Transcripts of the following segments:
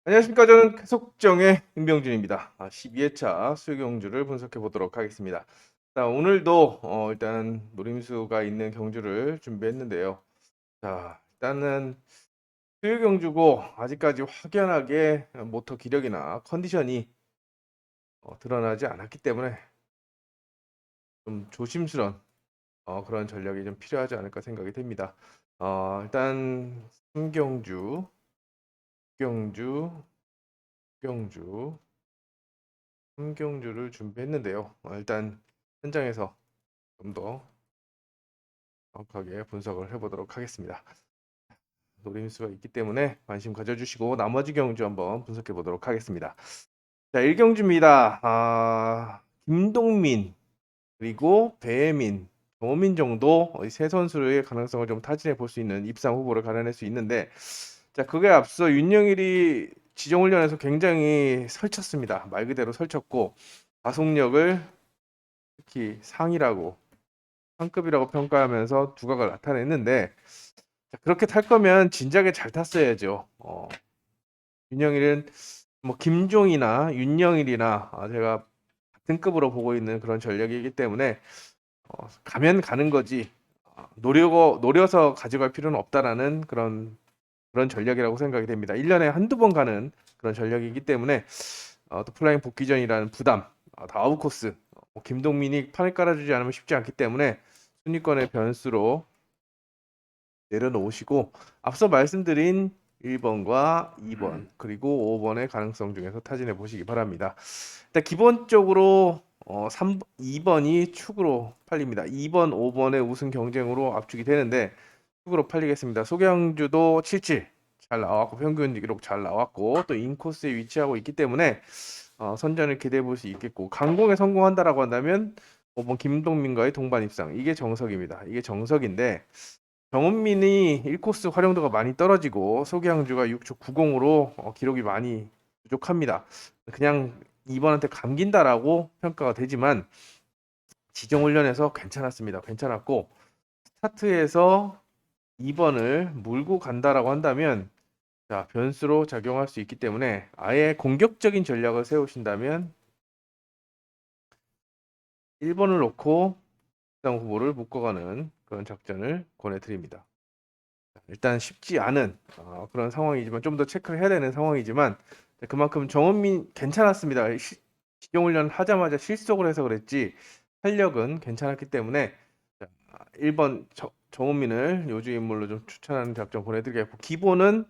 안녕하십니까. 저는 속정의 임병준입니다. 12회차 수요경주를 분석해 보도록 하겠습니다. 자, 오늘도 일단 노림수가 있는 경주를 준비했는데요. 자, 일단은 수요경주고 아직까지 확연하게 모터 기력이나 컨디션이 드러나지 않았기 때문에 좀 조심스런 그런 전략이 좀 필요하지 않을까 생각이 됩니다. 일단 신경주, 경주, 경주, 함경주를 준비했는데요. 일단 현장에서 좀 더 정확하게 분석을 해보도록 하겠습니다. 노림수가 있기 때문에 관심 가져주시고 나머지 경주 한번 분석해 보도록 하겠습니다. 자, 1경주입니다. 김동민 그리고 배민, 정호민 정도 세 선수의 가능성을 좀 타진해 볼 수 있는 입상 후보를 가려낼 수 있는데, 자, 그게 앞서 윤영일이 지정훈련에서 굉장히 설쳤습니다. 말 그대로 설쳤고 가속력을 특히 상급이라고 평가하면서 두각을 나타냈는데, 자, 그렇게 탈 거면 진작에 잘 탔어야죠. 윤영일은 뭐 김종이나 윤영일이나 제가 같은 급으로 보고 있는 그런 전력이기 때문에 가면 가는 거지 노려서 가져갈 필요는 없다라는 그런 전략이라고 생각이 됩니다. 1년에 한두 번 가는 그런 전략이기 때문에 또 플라잉 복귀전이라는 부담, 다 아웃코스, 김동민이 판을 깔아주지 않으면 쉽지 않기 때문에 순위권의 변수로 내려놓으시고 앞서 말씀드린 1번과 2번 그리고 5번의 가능성 중에서 타진해 보시기 바랍니다. 일단 기본적으로 2번이 축으로 팔립니다. 2번, 5번의 우승 경쟁으로 압축이 되는데 축으로 팔리겠습니다. 소경주도 77 잘 나왔고 평균 기록 잘 나왔고 또 인코스에 위치하고 있기 때문에 선전을 기대해 볼 수 있겠고, 강공에 성공한다라고 한다면 5번 김동민과의 동반 입상, 이게 정석입니다. 이게 정석인데 정은민이 1코스 활용도가 많이 떨어지고 소개항주가 6초 90으로 기록이 많이 부족합니다. 그냥 2번한테 감긴다라고 평가가 되지만 지정훈련에서 괜찮았습니다. 괜찮았고 스타트에서 2번을 물고 간다라고 한다면 자, 변수로 작용할 수 있기 때문에 아예 공격적인 전략을 세우신다면 1번을 놓고 입상 후보를 묶어가는 그런 작전을 권해드립니다. 일단 쉽지 않은 그런 상황이지만 좀 더 체크를 해야 되는 상황이지만 그만큼 정은민 괜찮았습니다. 기종훈련 하자마자 실속을 해서 그랬지 탄력은 괜찮았기 때문에 1번 정은민을 요주 인물로 좀 추천하는 작전 보내드리겠고, 기본은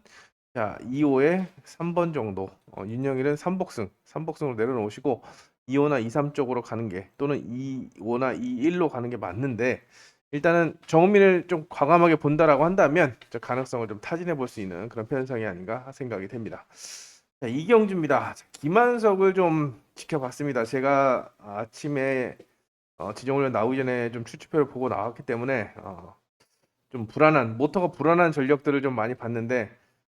자 2호에 3번 정도, 윤영일은 3복승으로 내려놓으시고 2호나 2, 3 쪽으로 가는 게 또는 2호나 2, 1로 가는 게 맞는데, 일단은 정은민을 좀 과감하게 본다라고 한다면 저 가능성을 좀 타진해 볼 수 있는 그런 편성이 아닌가 생각이 됩니다. 자, 이경주입니다. 자, 김한석을 좀 지켜봤습니다. 제가 아침에 지정훈련 나오기 전에 좀 출처표를 보고 나왔기 때문에 좀 모터가 불안한 전력들을 좀 많이 봤는데,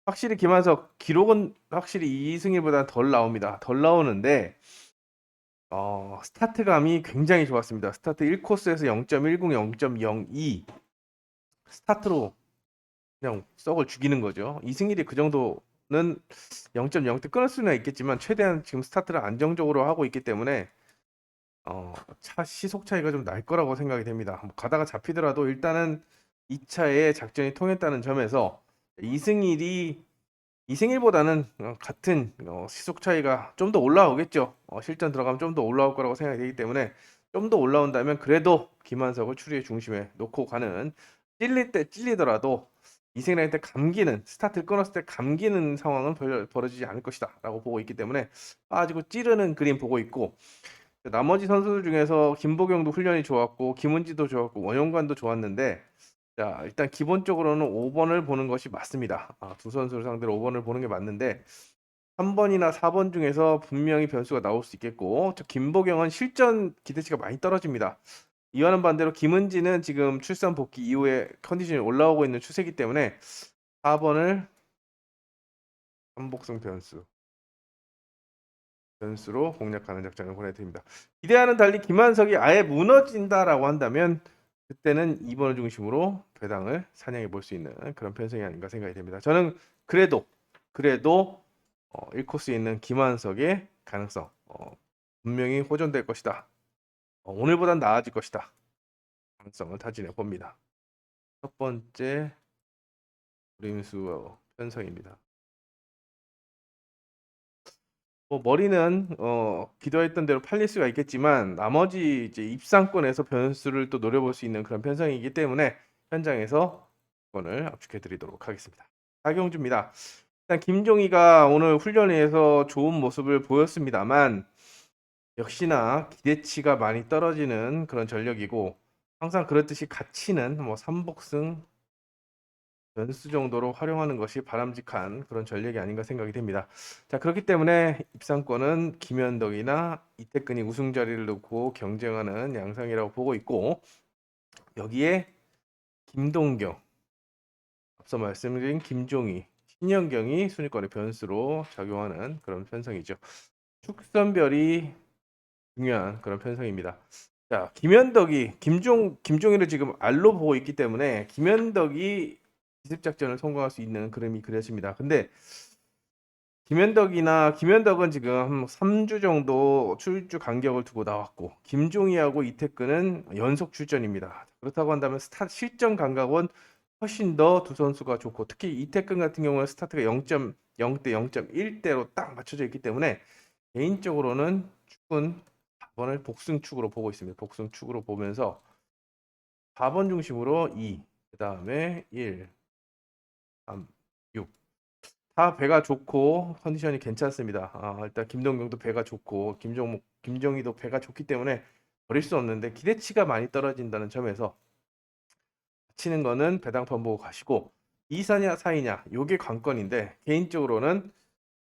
확실히 김한석 기록은 확실히 이승일보다 덜 나옵니다. 덜 나오는데 스타트감이 굉장히 좋았습니다. 스타트 1코스에서 0.10, 0.02 스타트로 그냥 썩을 죽이는 거죠. 이승일이 그 정도는 0.0대 끊을 수는 있겠지만 최대한 지금 스타트를 안정적으로 하고 있기 때문에 차 시속 차이가 좀 날 거라고 생각이 됩니다. 뭐 가다가 잡히더라도 일단은 2차에 작전이 통했다는 점에서 이승일보다는 같은 시속 차이가 좀 더 올라오겠죠. 실전 들어가면 좀 더 올라올 거라고 생각이 되기 때문에 좀 더 올라온다면 그래도 김한석을 추리의 중심에 놓고 가는, 찔릴 때 찔리더라도 이승일한테 감기는, 스타트를 끊었을 때 감기는 상황은 벌어지지 않을 것이다 라고 보고 있기 때문에 빠지고 찌르는 그림 보고 있고, 나머지 선수들 중에서 김보경도 훈련이 좋았고 김은지도 좋았고 원용관도 좋았는데, 자, 일단 기본적으로는 5번을 보는 것이 맞습니다. 두 선수를 상대로 5번을 보는 게 맞는데 3번이나 4번 중에서 분명히 변수가 나올 수 있겠고, 저 김보경은 실전 기대치가 많이 떨어집니다. 이와는 반대로 김은지는 지금 출산 복귀 이후에 컨디션이 올라오고 있는 추세이기 때문에 4번을 한복승 변수로 공략하는 작전을 보내드립니다. 기대와는 달리 김한석이 아예 무너진다라고 한다면 그때는 2번을 중심으로 배당을 사냥해 볼 수 있는 그런 편성이 아닌가 생각이 됩니다. 저는 그래도 1코스에 있는 김한석의 가능성 분명히 호전될 것이다. 오늘보단 나아질 것이다. 가능성을 타진해 봅니다. 첫 번째 노림수 편성입니다. 머리는 기도했던 대로 팔릴 수가 있겠지만 나머지 이제 입상권에서 변수를 또 노려볼 수 있는 그런 편성이기 때문에 현장에서 건을 압축해 드리도록 하겠습니다. 박용주입니다. 일단 김종희가 오늘 훈련에서 좋은 모습을 보였습니다만 역시나 기대치가 많이 떨어지는 그런 전력이고 항상 그렇듯이 가치는 뭐 삼복승 변수 정도로 활용하는 것이 바람직한 그런 전략이 아닌가 생각이 됩니다. 자, 그렇기 때문에 입상권은 김현덕이나 이태근이 우승 자리를 놓고 경쟁하는 양상이라고 보고 있고 여기에 김동경, 앞서 말씀드린 김종희, 신현경이 순위권의 변수로 작용하는 그런 편성이죠. 축선별이 중요한 그런 편성입니다. 자, 김현덕이 김종희를 지금 R로 보고 있기 때문에 김현덕이 기습 작전을 성공할 수 있는 그림이 그려집니다. 근데 김현덕은 지금 3주 정도 출주 간격을 두고 나왔고 김종희하고 이태근은 연속 출전입니다. 그렇다고 한다면 실전 감각은 훨씬 더 두 선수가 좋고 특히 이태근 같은 경우는 스타트가 0.0대 0.1대로 딱 맞춰져 있기 때문에 개인적으로는 축은 4번을 복승축으로 보고 있습니다. 복승축으로 보면서 4번 중심으로 2, 그 다음에 1, 3, 6. 다 배가 좋고 컨디션이 괜찮습니다. 일단 김동경도 배가 좋고 김정희도 배가 좋기 때문에 버릴 수 없는데 기대치가 많이 떨어진다는 점에서 치는 거는 배당판 보고 가시고 2사냐 4이냐 요게 관건인데 개인적으로는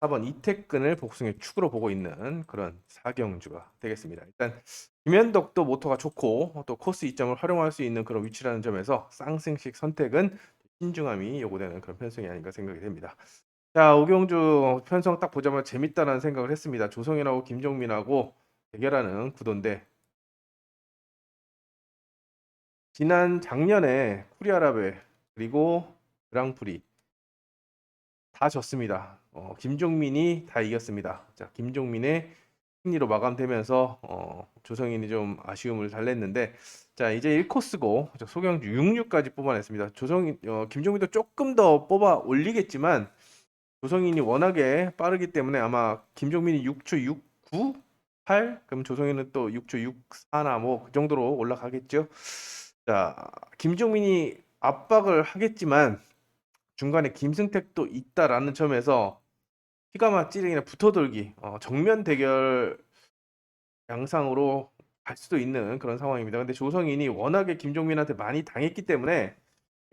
4번 이태근을 복승의 축으로 보고 있는 그런 사경주가 되겠습니다. 일단 김현덕도 모터가 좋고 또 코스 이점을 활용할 수 있는 그런 위치라는 점에서 쌍승식 선택은 신중함이 요구되는 그런 편성이 아닌가 생각이 됩니다. 자, 오경주 편성 딱 보자마자 재밌다라는 생각을 했습니다. 조성현하고 김종민하고 대결하는 구도인데 지난 작년에 쿠리아라벨 그리고 그랑프리 다 졌습니다. 김종민이 다 이겼습니다. 자, 김종민의 승리로 마감되면서 조성인이 좀 아쉬움을 달랬는데 자 이제 1코스고 소경주 66까지 뽑아냈습니다. 김종민도 조금 더 뽑아 올리겠지만 조성인이 워낙에 빠르기 때문에 아마 김종민이 6초 69, 8 그럼 조성인은 또 6초 64나 뭐 그 정도로 올라가겠죠. 자 김종민이 압박을 하겠지만 중간에 김승택도 있다라는 점에서 피가마 찌르기나 붙어돌기 정면 대결 양상으로 갈 수도 있는 그런 상황입니다. 근데 조성인이 워낙에 김종민한테 많이 당했기 때문에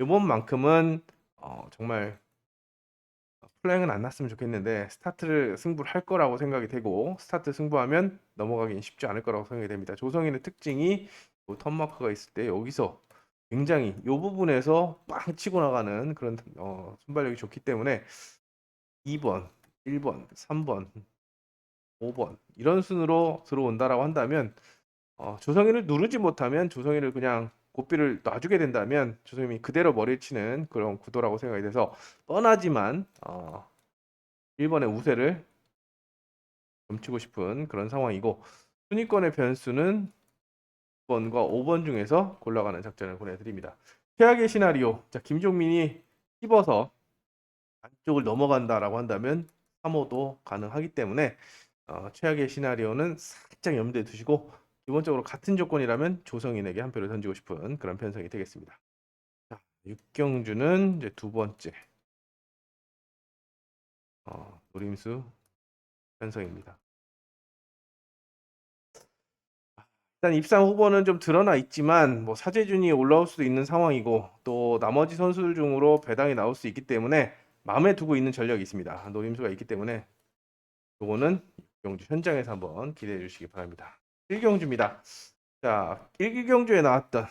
이번만큼은 정말 플랭은 안 났으면 좋겠는데 스타트를 승부를 할 거라고 생각이 되고 스타트 승부하면 넘어가긴 쉽지 않을 거라고 생각이 됩니다. 조성인의 특징이 턴마크가 있을 때 여기서 굉장히 이 부분에서 빵 치고 나가는 그런 순발력이 좋기 때문에 2번, 1번, 3번, 5번 이런 순으로 들어온다라고 한다면 조성인을 누르지 못하면 조성인을 그냥 고삐를 놔주게 된다면 조성인이 그대로 머리를 치는 그런 구도라고 생각이 돼서 뻔하지만 1번의 우세를 점치고 싶은 그런 상황이고 순위권의 변수는 6번과 5번 중에서 골라가는 작전을 보내드립니다. 최악의 시나리오 자 김종민이 씹어서 안쪽을 넘어간다라고 한다면 3호도 가능하기 때문에 최악의 시나리오는 살짝 염두에 두시고 기본적으로 같은 조건이라면 조성인에게 한 표를 던지고 싶은 그런 편성이 되겠습니다. 자, 육경주는 이제 두 번째 노림수 편성입니다. 일단 입상 후보는 좀 드러나 있지만 뭐 사재준이 올라올 수도 있는 상황이고 또 나머지 선수들 중으로 배당이 나올 수 있기 때문에 마음에 두고 있는 전력이 있습니다. 노림수가 있기 때문에 요거는 경주 현장에서 한번 기대해 주시기 바랍니다. 1경주입니다. 자, 1경주에 나왔던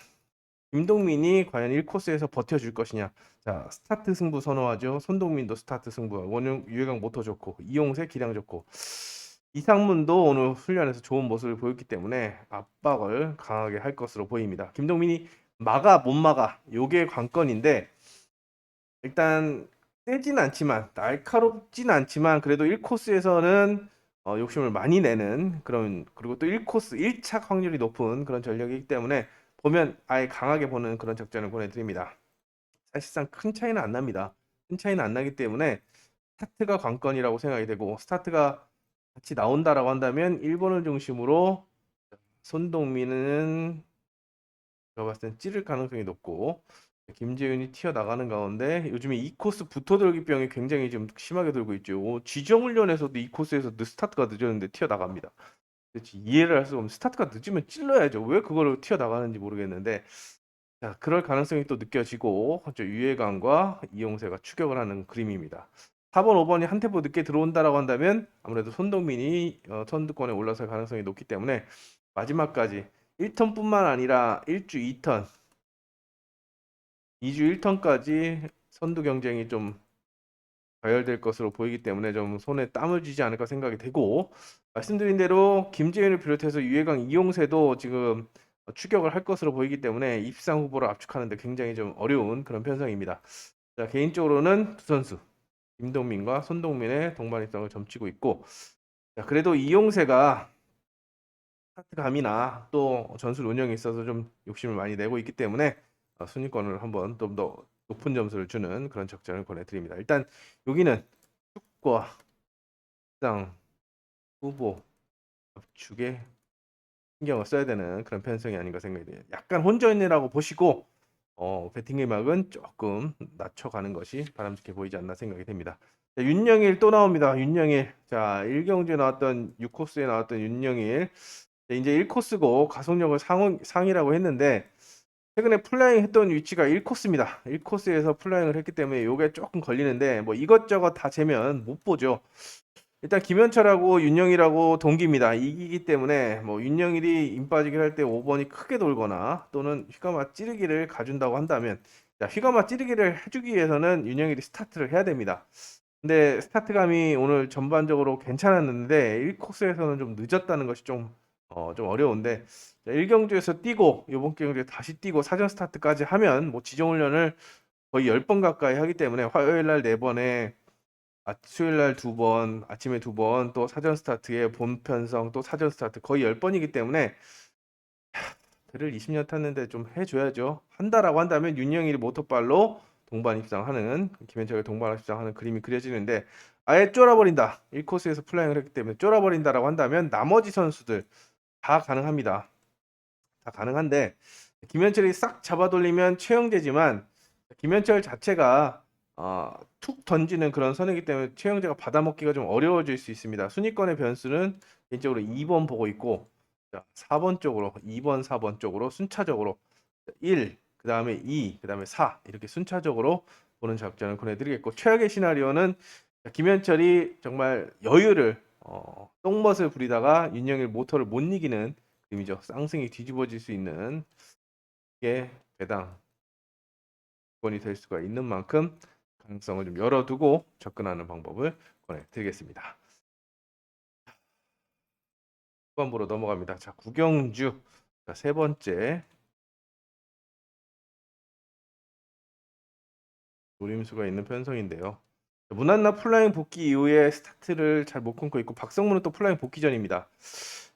김동민이 과연 1코스에서 버텨줄 것이냐. 자, 스타트 승부 선호하죠. 손동민도 스타트 승부. 원용 유해강 모터 좋고 이용세 기량 좋고 이상문도 오늘 훈련에서 좋은 모습을 보였기 때문에 압박을 강하게 할 것으로 보입니다. 김동민이 막아 못 막아 요게 관건인데 일단 세진 않지만 날카롭진 않지만 그래도 1코스에서는 욕심을 많이 내는 그런, 그리고 또 1코스 1착 확률이 높은 그런 전력이기 때문에 보면 아예 강하게 보는 그런 작전을 보내드립니다. 사실상 큰 차이는 안 납니다. 큰 차이는 안 나기 때문에 스타트가 관건이라고 생각이 되고, 스타트가 같이 나온다라고 한다면 1번을 중심으로 손동민은 제가 봤을 땐 찌를 가능성이 높고, 김재윤이 튀어나가는 가운데 요즘에 이 코스 붙어들기병이 굉장히 좀 심하게 돌고 있죠. 지정훈련에서도 이 코스에서 스타트가 늦었는데 튀어나갑니다. 그렇지, 이해를 할 수가 없는, 스타트가 늦으면 찔러야죠. 왜 그걸 튀어나가는지 모르겠는데, 자, 그럴 가능성이 또 느껴지고, 유해관과 이용세가 추격을 하는 그림입니다. 4번, 5번이 한 템포 늦게 들어온다라고 한다면 아무래도 손동민이 선두권에 올라설 가능성이 높기 때문에 마지막까지 1턴뿐만 아니라 1주 2턴, 2주 1턴까지 선두 경쟁이 좀 가열될 것으로 보이기 때문에 좀 손에 땀을 쥐지 않을까 생각이 되고, 말씀드린 대로 김재현을 비롯해서 유해강, 이용세도 지금 추격을 할 것으로 보이기 때문에 입상 후보를 압축하는데 굉장히 좀 어려운 그런 편성입니다. 자, 개인적으로는 두 선수 김동민과 손동민의 동반 입상을 점치고 있고, 자, 그래도 이용세가 스타트감이나 또 전술 운영에 있어서 좀 욕심을 많이 내고 있기 때문에 순위권을 한번 좀 더 높은 점수를 주는 그런 적절을 권해드립니다. 일단 여기는 축과 입상 후보 압축에 신경을 써야 되는 그런 편성이 아닌가 생각이 돼요. 약간 혼전이라고 보시고 배팅 금액은 조금 낮춰가는 것이 바람직해 보이지 않나 생각이 됩니다. 자, 윤영일 또 나옵니다. 윤영일. 자, 1경주에 나왔던 6코스에 나왔던 윤영일. 자, 이제 1코스고 가속력을 상이라고 했는데 최근에 플라잉 했던 위치가 1코스입니다. 1코스에서 플라잉을 했기 때문에 이게 조금 걸리는데 뭐 이것저것 다 재면 못 보죠. 일단 김현철하고 윤영일하고 동기입니다. 이기기 때문에 뭐 윤영일이 임 빠지기 할 때 5번이 크게 돌거나 또는 휘가마 찌르기를 가준다고 한다면, 자, 휘가마 찌르기를 해주기 위해서는 윤영일이 스타트를 해야 됩니다. 근데 스타트감이 오늘 전반적으로 괜찮았는데 1코스에서는 좀 늦었다는 것이 좀 어려운데, 1경주에서 뛰고 이번 경주에 다시 뛰고 사전 스타트까지 하면 뭐 지정훈련을 거의 10번 가까이 하기 때문에 화요일 날 4번에 수요일 날 2번, 아침에 2번, 또 사전 스타트에 본 편성, 또 사전 스타트 거의 10번이기 때문에 배를 20년 탔는데 좀 해줘야죠. 한다라고 한다면 윤영일이 모터발로 동반 입상하는, 김현철이 동반 입상하는 그림이 그려지는데 아예 쫄아버린다. 1코스에서 플라잉을 했기 때문에 쫄아버린다라고 한다면 나머지 선수들 다 가능합니다. 다 가능한데 김현철이 싹 잡아돌리면 최영재지만 김현철 자체가 툭 던지는 그런 선이기 때문에 최영재가 받아먹기가 좀 어려워질 수 있습니다. 순위권의 변수는 개인적으로 2번 보고 있고, 자, 4번 쪽으로 2번, 4번 쪽으로 순차적으로 1, 그 다음에 2, 그 다음에 4 이렇게 순차적으로 보는 작전을 권해드리겠고, 최악의 시나리오는 김현철이 정말 여유를 똥멋을 부리다가 윤영일 모터를 못 이기는 그림이죠. 쌍승이 뒤집어질 수 있는 게 배당 권이 될 수가 있는 만큼 가능성을 좀 열어두고 접근하는 방법을 권해드리겠습니다. 후반부로 넘어갑니다. 자, 구경주. 자, 세 번째 노림수가 있는 편성인데요. 문한나 플라잉 복귀 이후에 스타트를 잘 못 끊고 있고, 박성문은 또 플라잉 복귀 전입니다.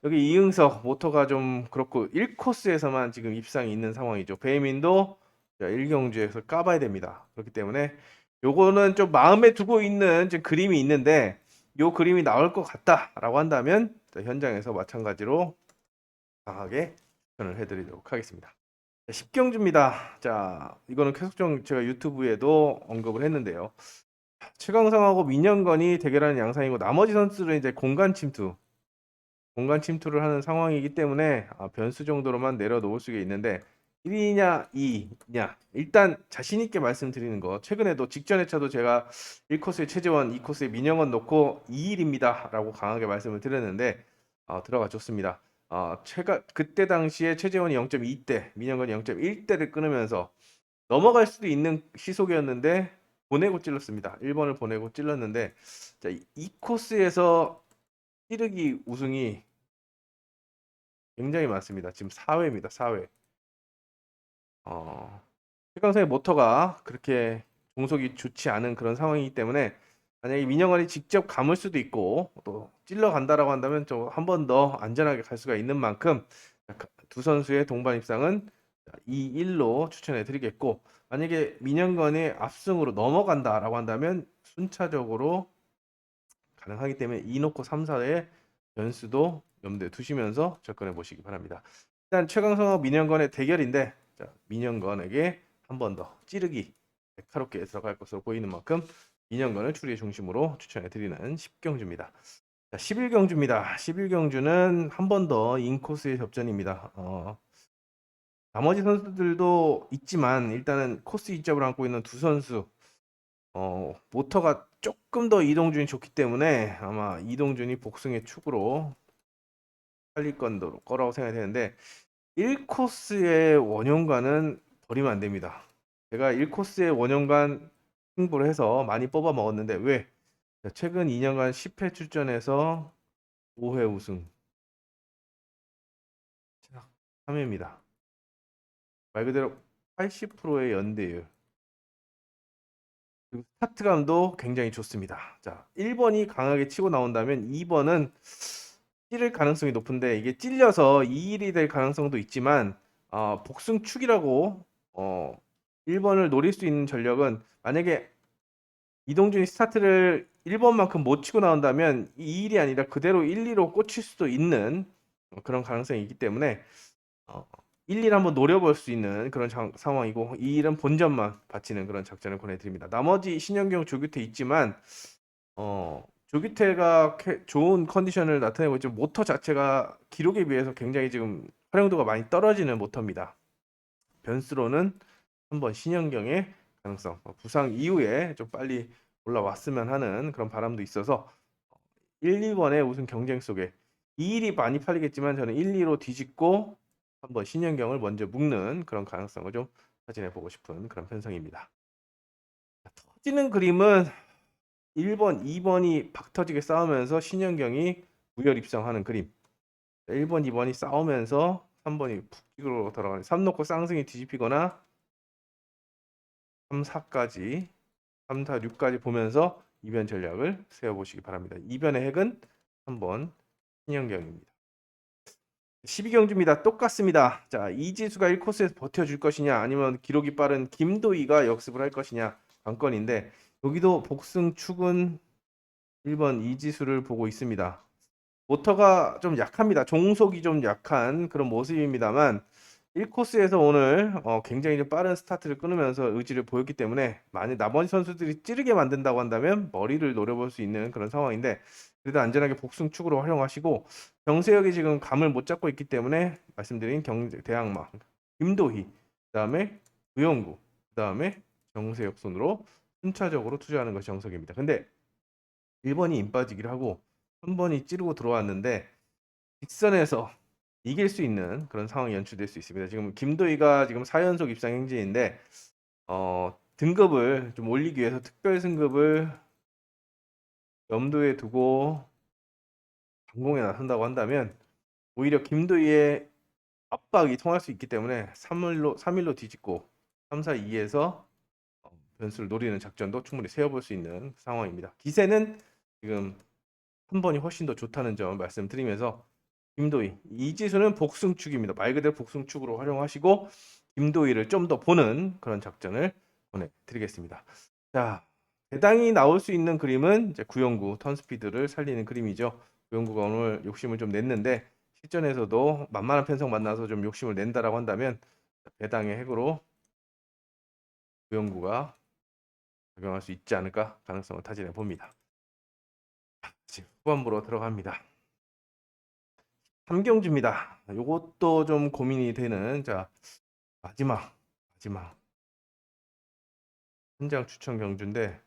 여기 이응석 모터가 좀 그렇고 1코스에서만 지금 입상이 있는 상황이죠. 배민도 1경주에서 까봐야 됩니다. 그렇기 때문에 요거는 좀 마음에 두고 있는 지금 그림이 있는데, 요 그림이 나올 것 같다라고 한다면 현장에서 마찬가지로 강하게 추천을 해드리도록 하겠습니다. 10경주입니다. 자, 이거는 계속 제가 유튜브에도 언급을 했는데요. 최강상하고 민현건이 대결하는 양상이고 나머지 선수들은 이제 공간 침투를 하는 상황이기 때문에 변수 정도로만 내려놓을 수가 있는데 1위냐 2위냐, 일단 자신 있게 말씀드리는 거, 최근에도 직전 회차도 제가 1코스에 최재원, 2코스에 민영원 놓고 2일입니다 라고 강하게 말씀을 드렸는데 들어가 줬습니다. 그때 당시에 최재원이 0.2대, 민영건이 0.1대를 끊으면서 넘어갈 수도 있는 시속이었는데 보내고 찔렀습니다. 1번을 보내고 찔렀는데, 자, 이 코스에서 찌르기 우승이 굉장히 많습니다. 지금 4회입니다. 4회. 최강성의 모터가 그렇게 공속이 좋지 않은 그런 상황이기 때문에 만약에 민영관이 직접 감을 수도 있고 또 찔러 간다라고 한다면 좀 한 번 더 안전하게 갈 수가 있는 만큼 두 선수의 동반 입상은 2-1로 추천해 드리겠고, 만약에 민영관이 압승으로 넘어간다라고 한다면 순차적으로 가능하기 때문에 2 놓고 3, 4의 변수도 염두에 두시면서 접근해 보시기 바랍니다. 일단 최강성하고 민영건의 대결인데, 자, 민영건에게 한 번 더 찌르기 날카롭게 들어갈 것으로 보이는 만큼 민영건을 추리의 중심으로 추천해 드리는 10경주입니다. 자, 11경주입니다. 11경주는 한 번 더 인코스의 접전입니다. 나머지 선수들도 있지만 일단은 코스 이점을 안고 있는 두 선수, 모터가 조금 더 이동준이 좋기 때문에 아마 이동준이 복승의 축으로 살릴 거라고 생각이 되는데, 1코스의 원형관은 버리면 안 됩니다. 제가 1코스의 원형관 승부를 해서 많이 뽑아 먹었는데, 왜? 최근 2년간 10회 출전해서 5회 우승 3회입니다. 말 그대로 80%의 연대율. 그리고 스타트감도 굉장히 좋습니다. 자, 1번이 강하게 치고 나온다면 2번은 찌를 가능성이 높은데, 이게 찔려서 2일이 될 가능성도 있지만 복승축이라고 1번을 노릴 수 있는 전력은, 만약에 이동준이 스타트를 1번만큼 못 치고 나온다면 2일이 아니라 그대로 1, 2로 꽂힐 수도 있는 그런 가능성이 있기 때문에 1, 2를 한번 노려볼 수 있는 그런 상황이고, 2일은 본전만 바치는 그런 작전을 권해드립니다. 나머지 신현경, 조규태 있지만 조규태가 좋은 컨디션을 나타내고 있지만 모터 자체가 기록에 비해서 굉장히 지금 활용도가 많이 떨어지는 모터입니다. 변수로는 한번 신현경의 가능성, 부상 이후에 좀 빨리 올라왔으면 하는 그런 바람도 있어서 1, 2번의 우승 경쟁 속에 2일이 많이 팔리겠지만 저는 1, 2로 뒤집고 한번 신현경을 먼저 묶는 그런 가능성을 좀 확인해 보고 싶은 그런 편성입니다. 터지는 그림은 1번, 2번이 박터지게 싸우면서 신현경이 무혈 입성하는 그림. 1번, 2번이 싸우면서 3번이 푹찍으로 들어가는, 3 놓고 쌍승이 뒤집히거나 3, 4까지 3, 4, 6까지 보면서 이변 전략을 세워보시기 바랍니다. 이변의 핵은 3번 신현경입니다. 12경주입니다. 똑같습니다. 자, 이지수가 1코스에서 버텨줄 것이냐, 아니면 기록이 빠른 김도희가 역습을 할 것이냐 관건인데, 여기도 복승축은 1번 이지수를 보고 있습니다. 모터가 좀 약합니다. 종속이 좀 약한 그런 모습입니다만 1코스에서 오늘 굉장히 좀 빠른 스타트를 끊으면서 의지를 보였기 때문에, 만약 나머지 선수들이 찌르게 만든다고 한다면 머리를 노려볼 수 있는 그런 상황인데, 그래도 안전하게 복승축으로 활용하시고, 정세혁이 지금 감을 못 잡고 있기 때문에 말씀드린 대항마 김도희, 그다음에 우영구, 그다음에 정세혁 손으로 순차적으로 투자하는 것이 정석입니다. 근데 1번이 임 빠지기를 하고 3번이 찌르고 들어왔는데 직선에서 이길 수 있는 그런 상황이 연출될 수 있습니다. 지금 김도희가 지금 4연속 입상 행진인데 등급을 좀 올리기 위해서 특별 승급을 염두에 두고 방공에 나선다고 한다면 오히려 김도희의 압박이 통할 수 있기 때문에 3일로 뒤집고 3, 4, 2에서 변수를 노리는 작전도 충분히 세워볼 수 있는 상황입니다. 기세는 지금 한 번이 훨씬 더 좋다는 점 말씀드리면서, 김도희, 이지수는 복승축입니다. 말 그대로 복승축으로 활용하시고 김도희를 좀 더 보는 그런 작전을 보내드리겠습니다. 자, 배당이 나올 수 있는 그림은 이제 구영구 턴스피드를 살리는 그림이죠. 구영구가 오늘 욕심을 좀 냈는데, 실전에서도 만만한 편성 만나서 좀 욕심을 낸다라고 한다면 배당의 핵으로 구영구가 적용할 수 있지 않을까 가능성을 타진해 봅니다. 지금 후반부로 들어갑니다. 3경주입니다. 이것도 좀 고민이 되는, 자, 마지막 현장 추천 경주인데,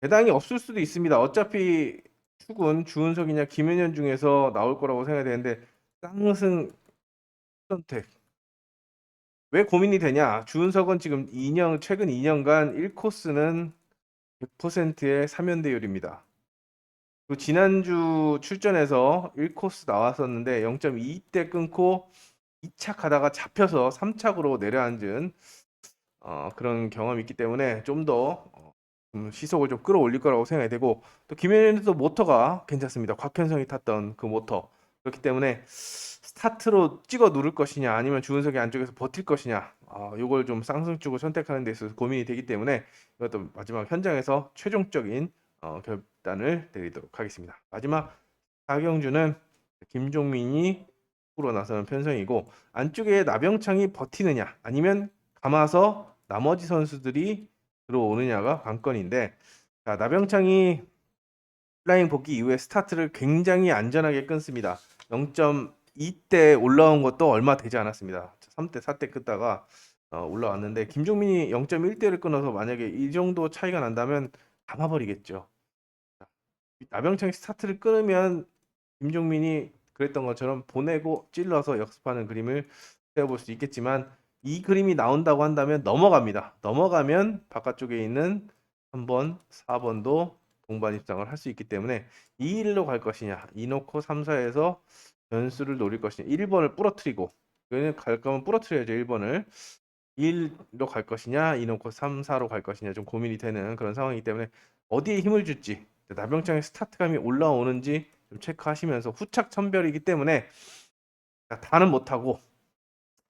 배당이 없을 수도 있습니다. 어차피 축은 주은석이냐 김현현 중에서 나올 거라고 생각이 되는데, 쌍승 선택 왜 고민이 되냐? 주은석은 지금 최근 2년간 1코스는 100%의 3연대율입니다. 그 지난주 출전해서 1코스 나왔었는데 0.2대 끊고 2차 가다가 잡혀서 3착으로 내려앉은 그런 경험이 있기 때문에 좀 더 시속을 좀 끌어올릴 거라고 생각이 되고, 또 김현현도 모터가 괜찮습니다. 곽현성이 탔던 그 모터. 그렇기 때문에 스타트로 찍어 누를 것이냐 아니면 주은석이 안쪽에서 버틸 것이냐, 요걸 좀 쌍승 쪽을 선택하는 데 있어서 고민이 되기 때문에 이것도 마지막 현장에서 최종적인 결단을 내리도록 하겠습니다. 마지막 4경주는 김종민이 으로 나서는 편성이고, 안쪽에 나병창이 버티느냐 아니면 감아서 나머지 선수들이 들어오느냐가 관건인데, 자, 나병창이 플라잉 복귀 이후에 스타트를 굉장히 안전하게 끊습니다. 0.2대 올라온 것도 얼마 되지 않았습니다. 3대 4대 끊다가 올라왔는데, 김종민이 0.1대를 끊어서 만약에 이 정도 차이가 난다면 감아버리겠죠. 나병창이 스타트를 끊으면 김종민이 그랬던 것처럼 보내고 찔러서 역습하는 그림을 세워볼 수 있겠지만, 이 그림이 나온다고 한다면 넘어갑니다. 넘어가면 바깥쪽에 있는 3번, 4번도 동반 입장을 할 수 있기 때문에 2일로 갈 것이냐, 이놓고 3, 4에서 변수를 노릴 것이냐, 1번을 부러뜨리고, 여기는 갈 거면 부러뜨려야죠. 1번을 1로 갈 것이냐, 이놓고 3, 4로 갈 것이냐, 좀 고민이 되는 그런 상황이기 때문에 어디에 힘을 줄지, 나병장의 스타트감이 올라오는지 좀 체크하시면서, 후착 천별이기 때문에 다는 못하고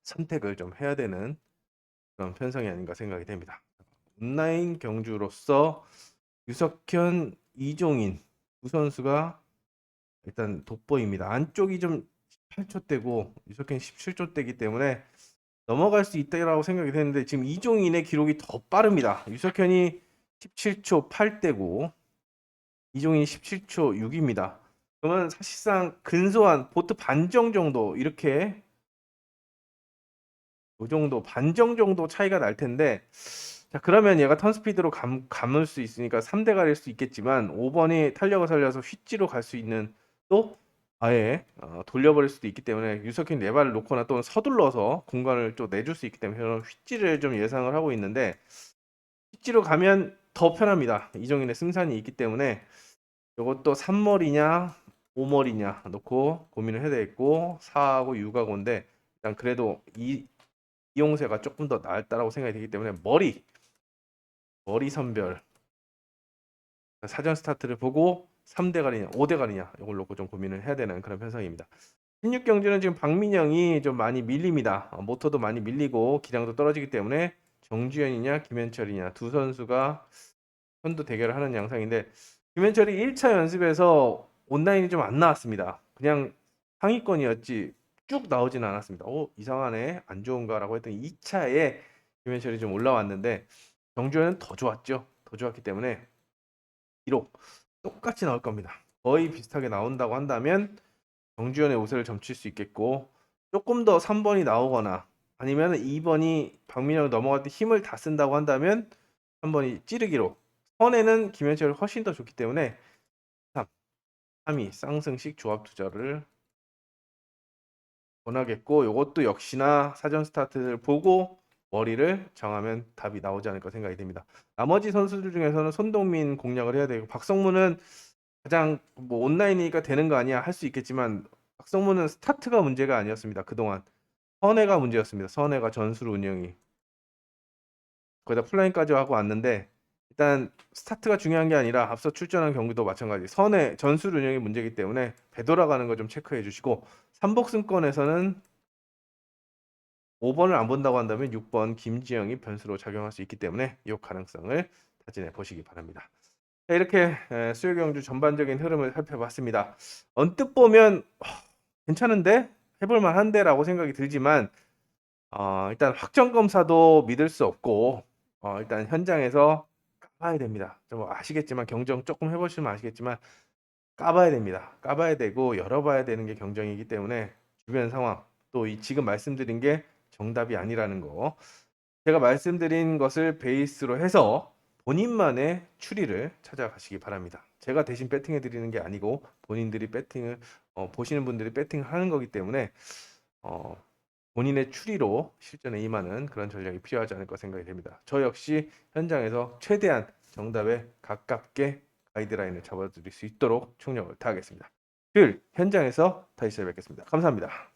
선택을 좀 해야 되는 그런 편성이 아닌가 생각이 됩니다. 온라인 경주로서 유석현, 이종인 두 선수가 일단 돋보입니다. 안쪽이 좀 18초대고 유석현 17초대이기 때문에 넘어갈 수 있다라고 생각이 되는데, 지금 이종인의 기록이 더 빠릅니다. 유석현이 17초 8대고 이종인이 17초 6입니다. 그러면 사실상 근소한 보트 반정 정도, 이렇게 요 정도 반정 정도 차이가 날 텐데, 자, 그러면 얘가 턴 스피드로 감을 수 있으니까 3대 가릴 수 있겠지만, 5번이 탄력을 살려서 휘지로 갈 수 있는, 또 아예 돌려버릴 수도 있기 때문에 유석현 네 발을 놓거나 또는 서둘러서 공간을 또 내줄 수 있기 때문에 저는 휘지를 좀 예상을 하고 있는데, 휘지로 가면 더 편합니다. 이종인의 승산이 있기 때문에 이것도 3머리냐 5머리냐 놓고 고민을 해야 되겠고, 4하고 6하고인데 일단 그래도 이용세가 조금 더 나았다라고 생각이 되기 때문에 머리 선별, 사전 스타트를 보고 3대 가리냐 5대 가리냐 이걸 놓고 좀 고민을 해야 되는 그런 편성입니다. 16경주는 지금 박민영이 좀 많이 밀립니다. 모터도 많이 밀리고 기량도 떨어지기 때문에 정주현이냐 김현철이냐 두 선수가 선두 대결을 하는 양상인데, 김현철이 1차 연습에서 온라인이 좀 안 나왔습니다. 그냥 상위권이었지 쭉 나오지는 않았습니다. 이상하네, 안 좋은가라고 했더니 2차에 김현철이 좀 올라왔는데, 정주현은 더 좋았죠. 더 좋았기 때문에 비록 똑같이 나올 겁니다. 거의 비슷하게 나온다고 한다면 정주현의 우세를 점칠 수 있겠고, 조금 더 3번이 나오거나 아니면 2번이 박민영을 넘어갈 때 힘을 다 쓴다고 한다면 3번이 찌르기로, 선에는 김현철이 훨씬 더 좋기 때문에 3위 쌍승식 조합 투자를 원하겠고, 이것도 역시나 사전 스타트를 보고 머리를 정하면 답이 나오지 않을까 생각이 됩니다. 나머지 선수들 중에서는 손동민 공략을 해야 되고, 박성문은 가장 뭐 온라인이니까 되는 거 아니야 할 수 있겠지만, 박성문은 스타트가 문제가 아니었습니다. 그동안 선회가 문제였습니다. 선회가 전술 운영이 거기다 플라잉까지 하고 왔는데, 일단 스타트가 중요한 게 아니라 앞서 출전한 경기도 마찬가지 선회 전술 운영이 문제이기 때문에 되돌아가는 거 좀 체크해 주시고, 삼복승권에서는 5번을 안 본다고 한다면 6번 김지영이 변수로 작용할 수 있기 때문에 이 가능성을 타진해 보시기 바랍니다. 자, 이렇게 수요 경주 전반적인 흐름을 살펴봤습니다. 언뜻 보면 괜찮은데 해볼 만한데라고 생각이 들지만, 일단 확정 검사도 믿을 수 없고, 일단 현장에서 까봐야 됩니다. 좀 아시겠지만, 경정 조금 해보시면 아시겠지만 까봐야 됩니다. 까봐야 되고 열어봐야 되는 게 경정이기 때문에 주변 상황, 또 이 지금 말씀드린 게 정답이 아니라는 거, 제가 말씀드린 것을 베이스로 해서 본인만의 추리를 찾아가시기 바랍니다. 제가 대신 배팅해 드리는 게 아니고 본인들이 배팅을 보시는 분들이 배팅을 하는 거기 때문에 본인의 추리로 실전에 임하는 그런 전략이 필요하지 않을까 생각이 됩니다. 저 역시 현장에서 최대한 정답에 가깝게 가이드라인을 잡아드릴 수 있도록 총력을 다하겠습니다. 현장에서 다시 찾아뵙겠습니다. 감사합니다.